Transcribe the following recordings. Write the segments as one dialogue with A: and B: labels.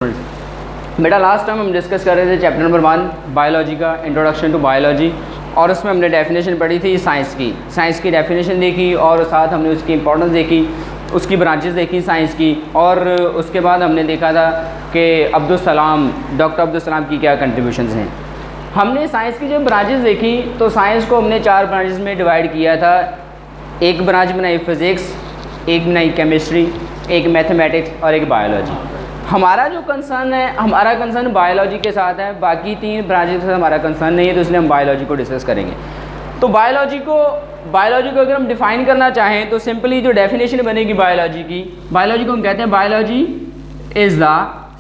A: बेटा last time हम discuss कर रहे थे चैप्टर नंबर 1 बायोलॉजी का, इंट्रोडक्शन टू बायोलॉजी, और उसमें हमने डेफिनेशन पढ़ी थी साइंस की डेफिनेशन देखी, और साथ हमने उसकी इंपॉर्टेंस देखी, उसकी ब्रांचेस देखी साइंस की, और उसके बाद हमने देखा था कि डॉक्टर अब्दुल सलाम की क्या कंट्रीब्यूशंस हैं। हमने साइंस की जब ब्रांचेस देखी तो साइंस को हमने 4 ब्रांचेस में डिवाइड किया था। एक ब्रांच बनाई फिज़िक्स, एक बनाई केमिस्ट्री, एक मैथमेटिक्स और एक बायोलॉजी। हमारा जो कंसर्न है, हमारा कंसर्न बायोलॉजी के साथ है, बाकी 3 ब्रांचेस के साथ हमारा कंसर्न नहीं है, तो इसलिए हम बायोलॉजी को डिस्कस करेंगे। तो बायोलॉजी को अगर हम डिफ़ाइन करना चाहें तो सिंपली जो डेफिनेशन बनेगी बायोलॉजी को हम कहते हैं biology is the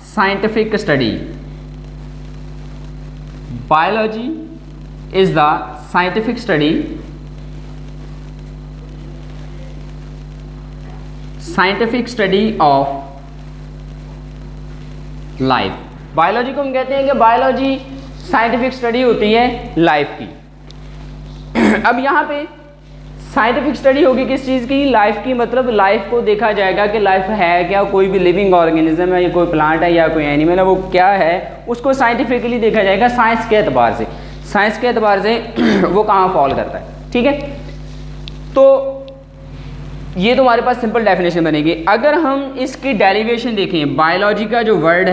A: scientific study. Biology is the scientific study of life. Biology को हम कहते हैं कि बायोलॉजी साइंटिफिक स्टडी होती है लाइफ की। अब यहाँ पे साइंटिफिक स्टडी होगी किस चीज़ की? लाइफ की। मतलब लाइफ को देखा जाएगा कि लाइफ है क्या, कोई भी लिविंग ऑर्गेनिज्म है या कोई प्लांट है या कोई एनिमल है, वो क्या है, उसको साइंटिफिकली देखा जाएगा साइंस के एतबार से वो कहाँ फॉल करता है। ठीक है, तो ये तो हमारे पास सिंपल डेफिनेशन बनेगी। अगर हम इसकी डेरिवेशन देखें, बायोलॉजी का जो वर्ड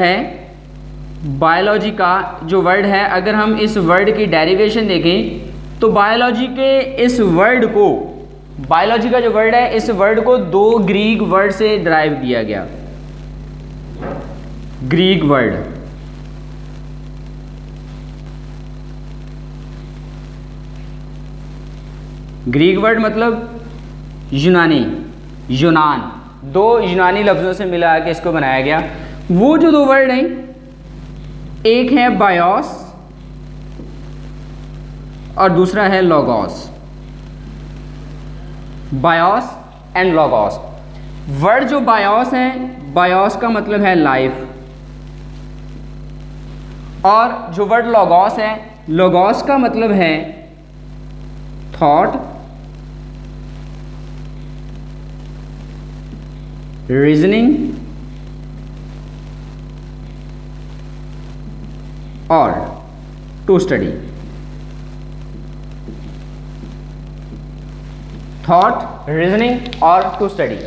A: है, अगर हम इस वर्ड की डेरिवेशन देखें तो बायोलॉजी का जो वर्ड है, इस वर्ड को 2 ग्रीक वर्ड से डिराइव किया गया। ग्रीक वर्ड मतलब यूनान, 2 यूनानी लफ्ज़ों से मिला के इसको बनाया गया। वो जो 2 वर्ड हैं, एक है बायोस और दूसरा है logos. BIOS and logos. Word जो बायोस है, बायोस का मतलब है लाइफ, और जो वर्ड लोगोस है, लोगोस का मतलब है थॉट, रीजनिंग और टू स्टडी। थॉट, रीजनिंग और टू स्टडी।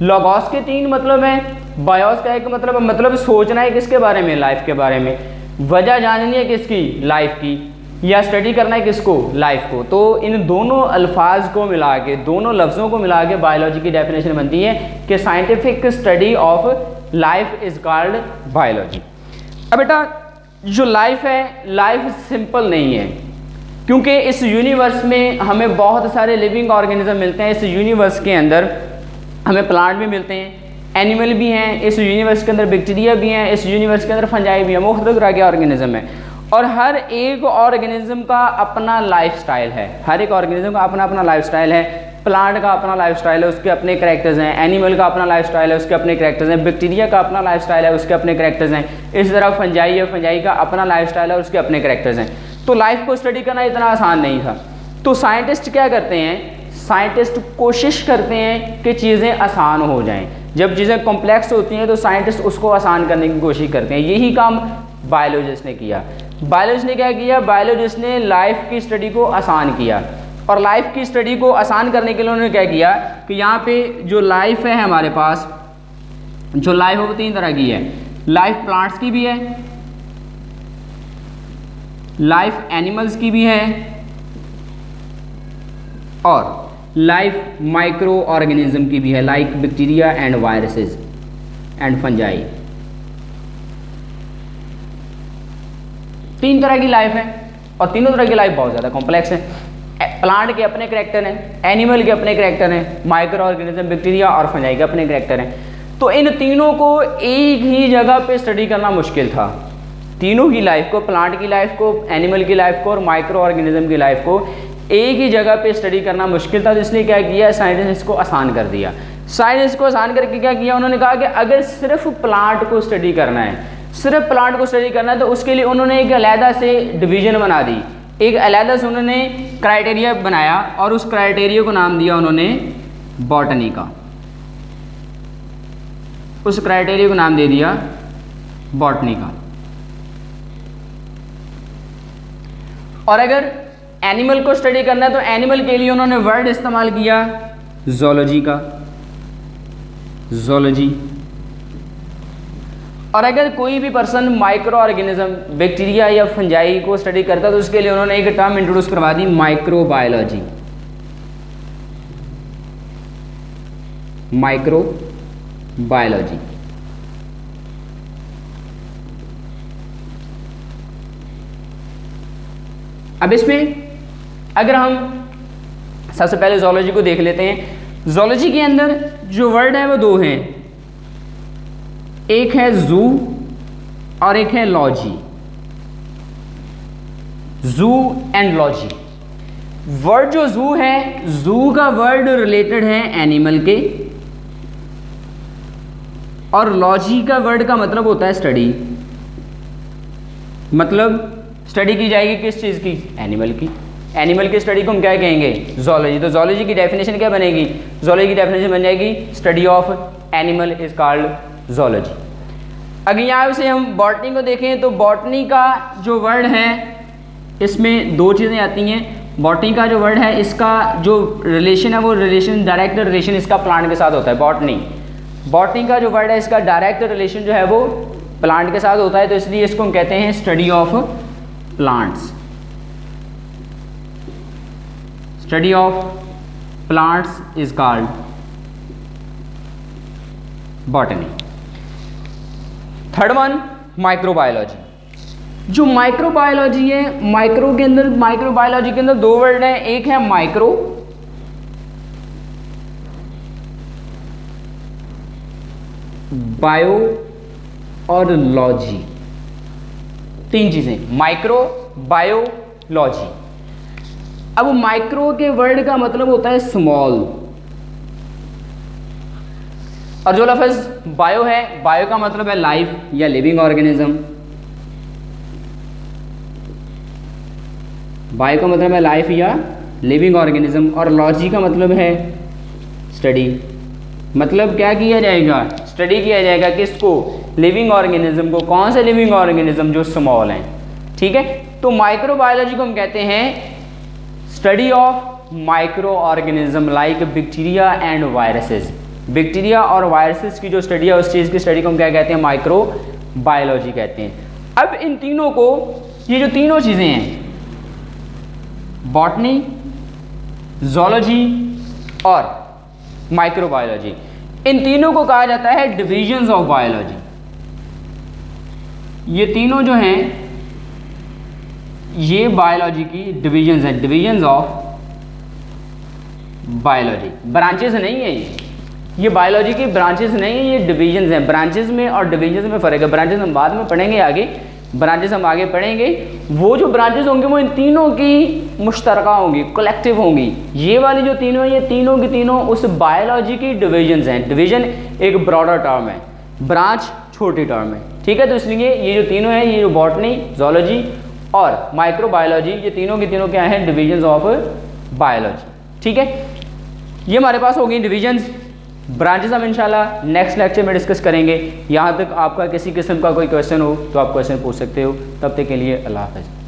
A: लोगोस के 3 मतलब हैं। बायोस का एक मतलब सोचना है किसके बारे में? लाइफ के बारे में। वजह जाननी है किसकी? लाइफ की। या स्टडी करना है किसको? लाइफ को। तो इन दोनों अल्फाज को मिला के, दोनों लफ्ज़ों को मिला के बायोलॉजी की डेफिनेशन बनती है कि scientific study of life is called biology. अब बेटा जो लाइफ है, लाइफ सिंपल नहीं है, क्योंकि इस यूनिवर्स में हमें बहुत सारे लिविंग ऑर्गेनिज्म मिलते हैं। इस यूनिवर्स के अंदर हमें प्लांट भी मिलते हैं, एनिमल भी हैं, इस यूनिवर्स के अंदर बैक्टीरिया भी हैं, इस यूनिवर्स के अंदर फंजाई भी हैं, मुख्तलिफ तरह के ऑर्गेनिज्म हैं। और हर एक ऑर्गेनिज्म का अपना लाइफस्टाइल है। प्लांट का अपना लाइफस्टाइल है, उसके अपने करैक्टर्स हैं। एनिमल का अपना लाइफस्टाइल है, उसके अपने करैक्टर्स हैं। बैक्टीरिया का अपना लाइफस्टाइल है, उसके अपने करैक्टर्स हैं। इस तरह फंजाई है, फंजाई का अपना लाइफस्टाइल है, उसके अपने करैक्टर्स हैं। तो लाइफ को स्टडी करना इतना आसान नहीं था। तो साइंटिस्ट क्या करते हैं? साइंटिस्ट कोशिश करते हैं कि चीज़ें आसान हो जाएं। जब चीज़ें कॉम्प्लेक्स होती हैं तो साइंटिस्ट उसको आसान करने की कोशिश करते हैं। यही काम बायोलॉजिस्ट ने किया। बायोलॉजिस्ट ने क्या किया? बायोलॉजिस्ट ने लाइफ की स्टडी को आसान किया। और लाइफ की स्टडी को आसान करने के लिए उन्होंने क्या किया कि यहाँ पे जो लाइफ है हमारे पास, जो लाइफ है वो 3 तरह की है। लाइफ प्लांट्स की भी है, लाइफ एनिमल्स की भी है, और लाइफ माइक्रो ऑर्गेनिज्म की भी है, like bacteria and viruses and fungi. 3 तरह की लाइफ है, और तीनों तरह की लाइफ बहुत ज़्यादा कॉम्प्लेक्स है। प्लांट के अपने करैक्टर हैं, एनिमल के अपने करैक्टर हैं, माइक्रो ऑर्गेनिज्म बैक्टीरिया और फंजाई के अपने करैक्टर हैं। तो इन तीनों को एक ही जगह पे स्टडी करना मुश्किल था। तीनों की लाइफ को, प्लांट की लाइफ को, एनिमल की लाइफ को और माइक्रो ऑर्गेनिज्म की लाइफ को एक ही जगह पे स्टडी करना मुश्किल था। तो इसलिए क्या किया? साइंटिस्ट इसको आसान कर दिया। साइंटिस्ट को आसान करके क्या किया? उन्होंने कहा कि अगर सिर्फ प्लांट को स्टडी करना है, तो उसके लिए उन्होंने एक अलहदा से डिवीज़न बना दी, एक अलहदा से उन्होंने क्राइटेरिया बनाया, और उस क्राइटेरिया को नाम दिया उन्होंने बॉटनी का। उस क्राइटेरिया को नाम दे दिया बॉटनी का। और अगर एनिमल को स्टडी करना है तो एनिमल के लिए उन्होंने वर्ड इस्तेमाल किया ज़ूलॉजी का, ज़ूलॉजी। और अगर कोई भी पर्सन माइक्रो ऑर्गेनिज्म बैक्टीरिया या फंजाई को स्टडी करता है तो उसके लिए उन्होंने एक टर्म इंट्रोड्यूस करवा दी, माइक्रोबायोलॉजी, माइक्रोबायोलॉजी। अब इसमें अगर हम सबसे पहले ज़ूलॉजी को देख लेते हैं। ज़ूलॉजी के अंदर जो वर्ड है वो दो हैं, एक है जू और एक है लॉजी, जू एंड लॉजी। वर्ड जो जू है, जू का वर्ड रिलेटेड है एनिमल के, और लॉजी का वर्ड का मतलब होता है स्टडी। मतलब स्टडी की जाएगी किस चीज़ की? एनिमल की। एनिमल की स्टडी को हम क्या कहेंगे? ज़ूलॉजी। तो ज़ूलॉजी की डेफिनेशन क्या बनेगी? ज़ूलॉजी की डेफिनेशन बन जाएगी study of animal is called zoology. अगर यहाँ से हम बॉटनी को देखें तो बॉटनी का जो वर्ड है इसमें दो चीज़ें आती हैं। बॉटनी का जो वर्ड है इसका जो रिलेशन है वो रिलेशन, डायरेक्ट रिलेशन इसका प्लांट के साथ होता है। बॉटनी का जो वर्ड है इसका डायरेक्ट रिलेशन जो है वो प्लांट के साथ होता है, तो इसलिए इसको हम कहते हैं study of plants, study of plants is called botany. Third one microbiology. जो माइक्रोबायोलॉजी है, माइक्रोबायोलॉजी के अंदर दो वर्ड हैं, एक है माइक्रो बायो और लॉजी। तीन चीजें, माइक्रो बायो लॉजी। अब माइक्रो के वर्ड का मतलब होता है स्मॉल, और जो लफ्ज बायो है, बायो का मतलब है लाइफ या लिविंग ऑर्गेनिज्म। बायो का मतलब है लाइफ या लिविंग ऑर्गेनिज्म, और लॉजी का मतलब है स्टडी। मतलब क्या किया जाएगा? स्टडी किया जाएगा किसको? लिविंग ऑर्गेनिज्म को। कौन से लिविंग ऑर्गेनिज्म? जो स्मॉल हैं। ठीक है, तो माइक्रोबायोलॉजी को हम कहते हैं study of micro organism like bacteria and viruses. Bacteria और वायरसेस की जो स्टडी है उस चीज़ की स्टडी को हम क्या कहते हैं? माइक्रोबायोलॉजी कहते हैं। अब इन तीनों को, ये जो तीनों चीज़ें हैं, बॉटनी, ज़ूलॉजी और माइक्रोबायोलॉजी, इन तीनों को कहा जाता है डिविजन्स ऑफ बायोलॉजी। ये तीनों जो हैं ये बायोलॉजी की डिविजन्स हैं, डिविजन्स ऑफ बायोलॉजी। ब्रांचेस नहीं है ये बायोलॉजी की ब्रांचेस नहीं है, ये डिविजन्स हैं। ब्रांचेस में और डिविजन्स में फ़र्क है। ब्रांचेस हम बाद में पढ़ेंगे आगे, ब्रांचेस हम आगे पढ़ेंगे। वो जो ब्रांचेस होंगे वो इन तीनों की मुश्तरका होंगी, कलेक्टिव होंगी। ये वाली जो तीनों हैं, ये तीनों की तीनों उस बायोलॉजी की डिविजन्स हैं। डिवीजन एक ब्रॉडर टर्म है, ब्रांच छोटी टर्म है। ठीक है, तो इसलिए ये जो तीनों हैं, ये जो बॉटनी, ज़ूलॉजी और माइक्रोबायोलॉजी, ये तीनों की तीनों क्या हैं? Divisions of biology. ठीक है, ये हमारे पास हो गई डिविजन्स। ब्रांचेस हम इंशाल्लाह नेक्स्ट लेक्चर में डिस्कस करेंगे। यहाँ तक आपका किसी किस्म का कोई क्वेश्चन हो तो आप क्वेश्चन पूछ सकते हो। तब तक के लिए अल्लाह हाफ़िज़।